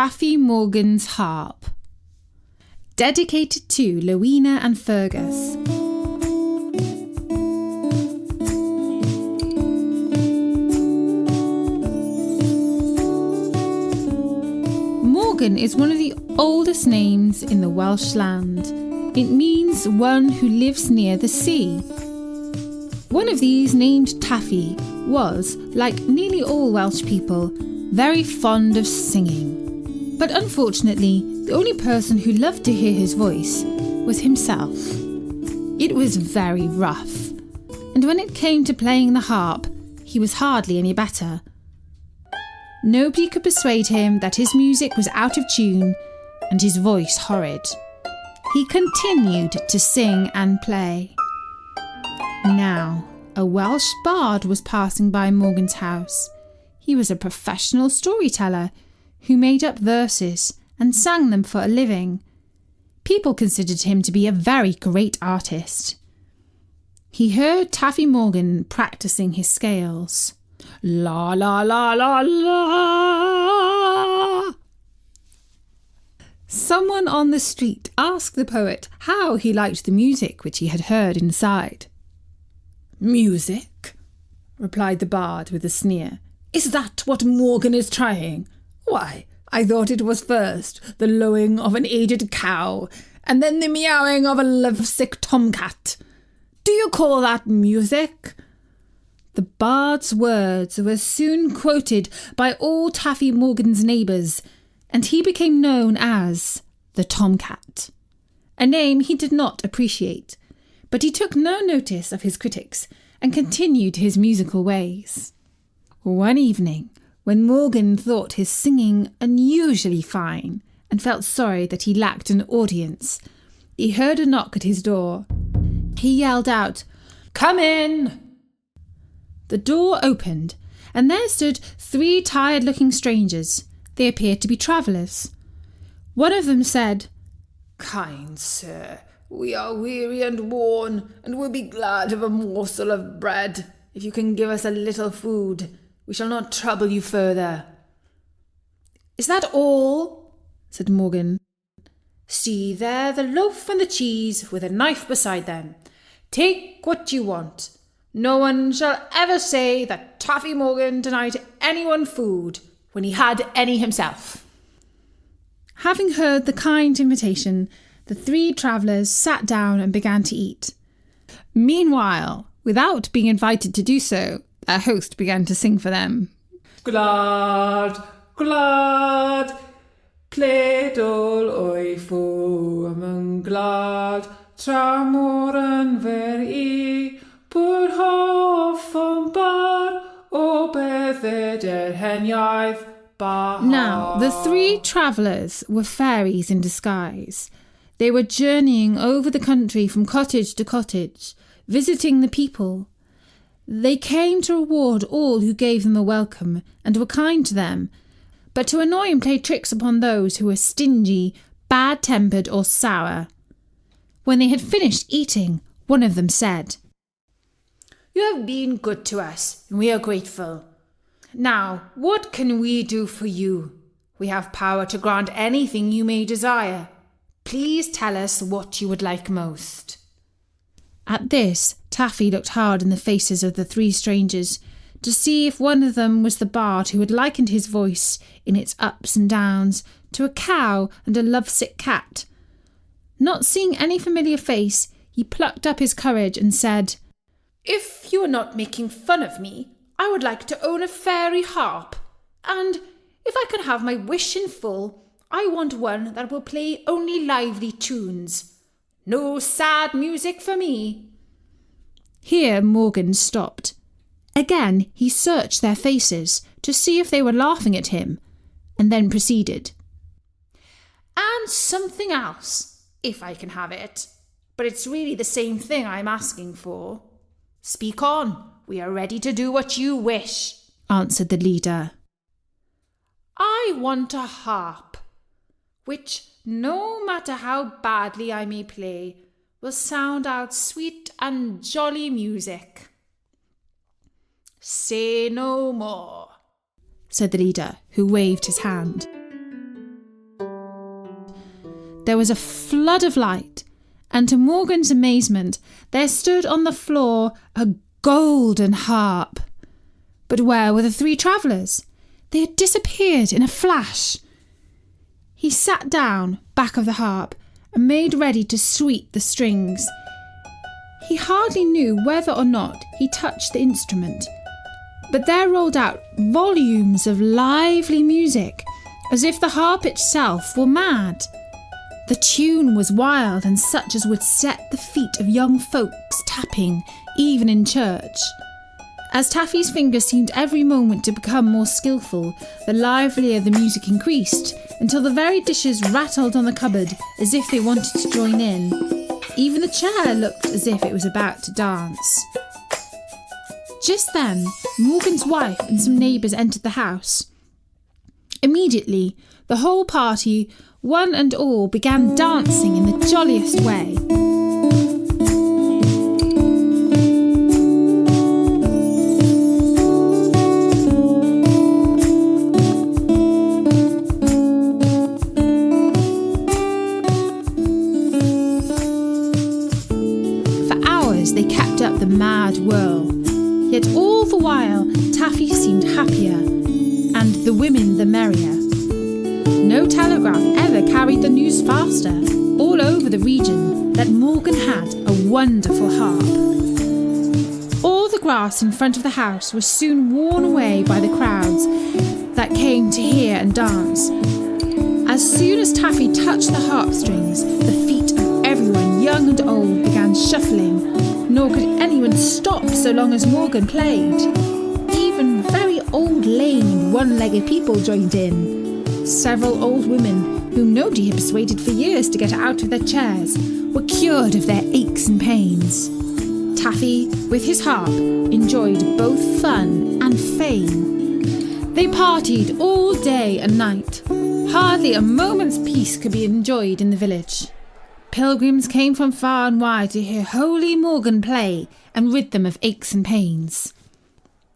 Taffy Morgan's Harp. Dedicated to Lowena and Fergus. Morgan is one of the oldest names in the Welsh land. It means one who lives near the sea. One of these, named Taffy, was, like nearly all Welsh people, very fond of singing. But unfortunately, the only person who loved to hear his voice was himself. It was very rough, and when it came to playing the harp, he was hardly any better. Nobody could persuade him that his music was out of tune and his voice horrid. He continued to sing and play. Now, a Welsh bard was passing by Morgan's house. He was a professional storyteller who made up verses and sang them for a living. People considered him to be a very great artist. He heard Taffy Morgan practicing his scales. La la la la la. Someone on the street asked the poet how he liked the music which he had heard inside. "Music?" replied the bard with a sneer. "Is that what Morgan is trying? Why, I thought it was first the lowing of an aged cow, and then the meowing of a lovesick tomcat. Do you call that music?" The bard's words were soon quoted by all Taffy Morgan's neighbours, and he became known as the Tomcat, a name he did not appreciate, but he took no notice of his critics and continued his musical ways. One evening, when Morgan thought his singing unusually fine and felt sorry that he lacked an audience, he heard a knock at his door. He yelled out, "Come in!" The door opened, and there stood 3 tired-looking strangers. They appeared to be travellers. One of them said, "Kind sir, we are weary and worn, and will be glad of a morsel of bread. If you can give us a little food, we shall not trouble you further." "Is that all?" said Morgan. "See there the loaf and the cheese, with a knife beside them. Take what you want. No one shall ever say that Taffy Morgan denied anyone food when he had any himself." Having heard the kind invitation, the 3 travellers sat down and began to eat. Meanwhile, without being invited to do so, their host began to sing for them. "Glad, glad, cledol o'i ffwm yn glad, tra mor yn fer I, bwyd hoff yn bar, o bethau der heniaeth bar." Now, the 3 travellers were fairies in disguise. They were journeying over the country from cottage to cottage, visiting the people. They came to reward all who gave them a welcome and were kind to them, but to annoy and play tricks upon those who were stingy, bad-tempered or sour. When they had finished eating, one of them said, "You have been good to us, and we are grateful. Now, what can we do for you? We have power to grant anything you may desire. Please tell us what you would like most." At this, Taffy looked hard in the faces of the 3 strangers to see if one of them was the bard who had likened his voice, in its ups and downs, to a cow and a lovesick cat. Not seeing any familiar face, he plucked up his courage and said, "If you are not making fun of me, I would like to own a fairy harp, and if I can have my wish in full, I want one that will play only lively tunes. No sad music for me." Here Morgan stopped. Again he searched their faces to see if they were laughing at him, and then proceeded. "And something else, if I can have it, but it's really the same thing I'm asking for." "Speak on, we are ready to do what you wish," answered the leader. "I want a harp, which, no matter how badly I may play, will sound out sweet and jolly music." "Say no more," said the leader, who waved his hand. there was a flood of light, and to Morgan's amazement, there stood on the floor a golden harp. But where were the three travellers? They had disappeared in a flash. He sat down back of the harp and made ready to sweep the strings. He hardly knew whether or not he touched the instrument, but there rolled out volumes of lively music, as if the harp itself were mad. The tune was wild and such as would set the feet of young folks tapping, even in church. As Taffy's fingers seemed every moment to become more skillful, the livelier the music increased, until the very dishes rattled on the cupboard as if they wanted to join in. Even the chair looked as if it was about to dance. Just then, Morgan's wife and some neighbours entered the house. Immediately, the whole party, one and all, began dancing in the jolliest way. For hours they kept up the mad whirl, yet all the while Taffy seemed happier, and the women the merrier. No telegraph ever carried the news faster, all over the region, that Morgan had a wonderful harp. All the grass in front of the house was soon worn away by the crowds that came to hear and dance. As soon as Taffy touched the harp strings, the feet of everyone, young and old, began shuffling, nor could anyone stop so long as Morgan played. Even very old, lame and one-legged people joined in. Several old women, whom nobody had persuaded for years to get out of their chairs, were cured of their aches and pains. Taffy, with his harp, enjoyed both fun and fame. They partied all day and night. Hardly a moment's peace could be enjoyed in the village. Pilgrims came from far and wide to hear holy Morgan play and rid them of aches and pains.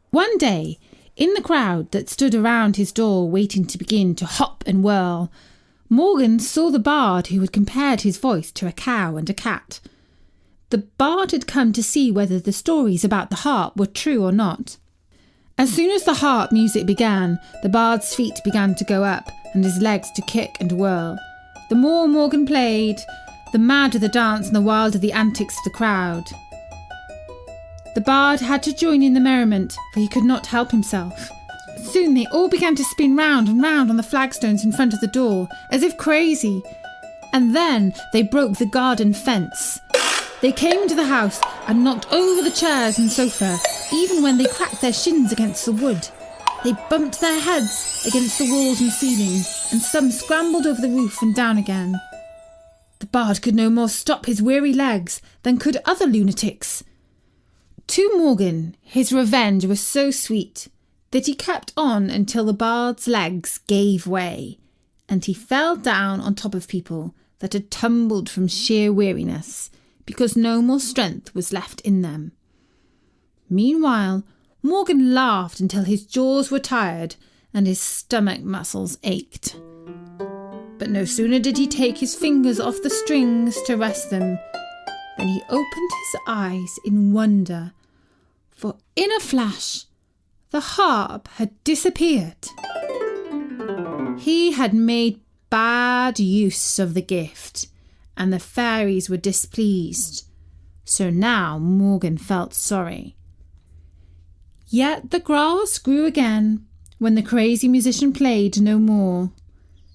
One day, in the crowd that stood around his door waiting to begin to hop and whirl, Morgan saw the bard who had compared his voice to a cow and a cat. The bard had come to see whether the stories about the harp were true or not. As soon as the harp music began, the bard's feet began to go up and his legs to kick and whirl. The more Morgan played, the madder the dance and the wilder the antics of the crowd. The bard had to join in the merriment, for he could not help himself. Soon they all began to spin round and round on the flagstones in front of the door, as if crazy. And then they broke the garden fence. They came into the house and knocked over the chairs and sofa, even when they cracked their shins against the wood. They bumped their heads against the walls and ceiling, and some scrambled over the roof and down again. The bard could no more stop his weary legs than could other lunatics. To Morgan, his revenge was so sweet that he kept on until the bard's legs gave way, and he fell down on top of people that had tumbled from sheer weariness, because no more strength was left in them. Meanwhile, Morgan laughed until his jaws were tired and his stomach muscles ached. But no sooner did he take his fingers off the strings to rest them than he opened his eyes in wonder, for in a flash the harp had disappeared. He had made bad use of the gift, and the fairies were displeased, so now Morgan felt sorry. Yet the grass grew again when the crazy musician played no more.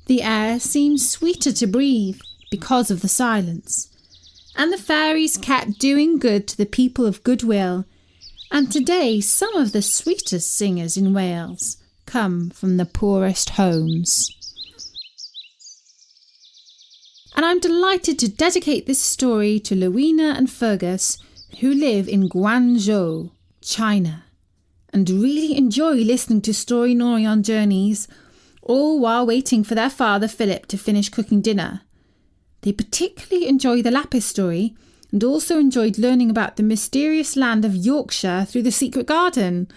The air seemed sweeter to breathe because of the silence, and the fairies kept doing good to the people of goodwill, and today some of the sweetest singers in Wales come from the poorest homes. And I'm delighted to dedicate this story to Louina and Fergus, who live in Guangzhou, China, and really enjoy listening to Storynory on journeys, all while waiting for their father Philip to finish cooking dinner. They particularly enjoy the Lapis story, and also enjoyed learning about the mysterious land of Yorkshire through the secret garden.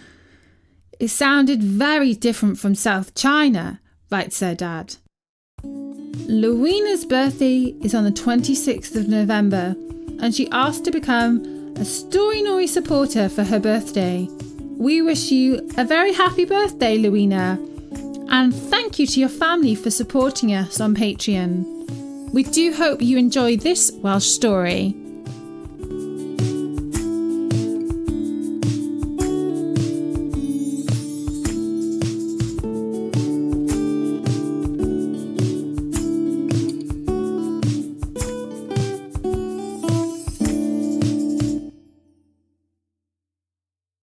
It sounded very different from South China, writes their dad. Lowena's birthday is on the 26th of November, and she asked to become a Storynory supporter for her birthday. We wish you a very happy birthday, Lowena, and thank you to your family for supporting us on Patreon. We do hope you enjoy this Welsh story.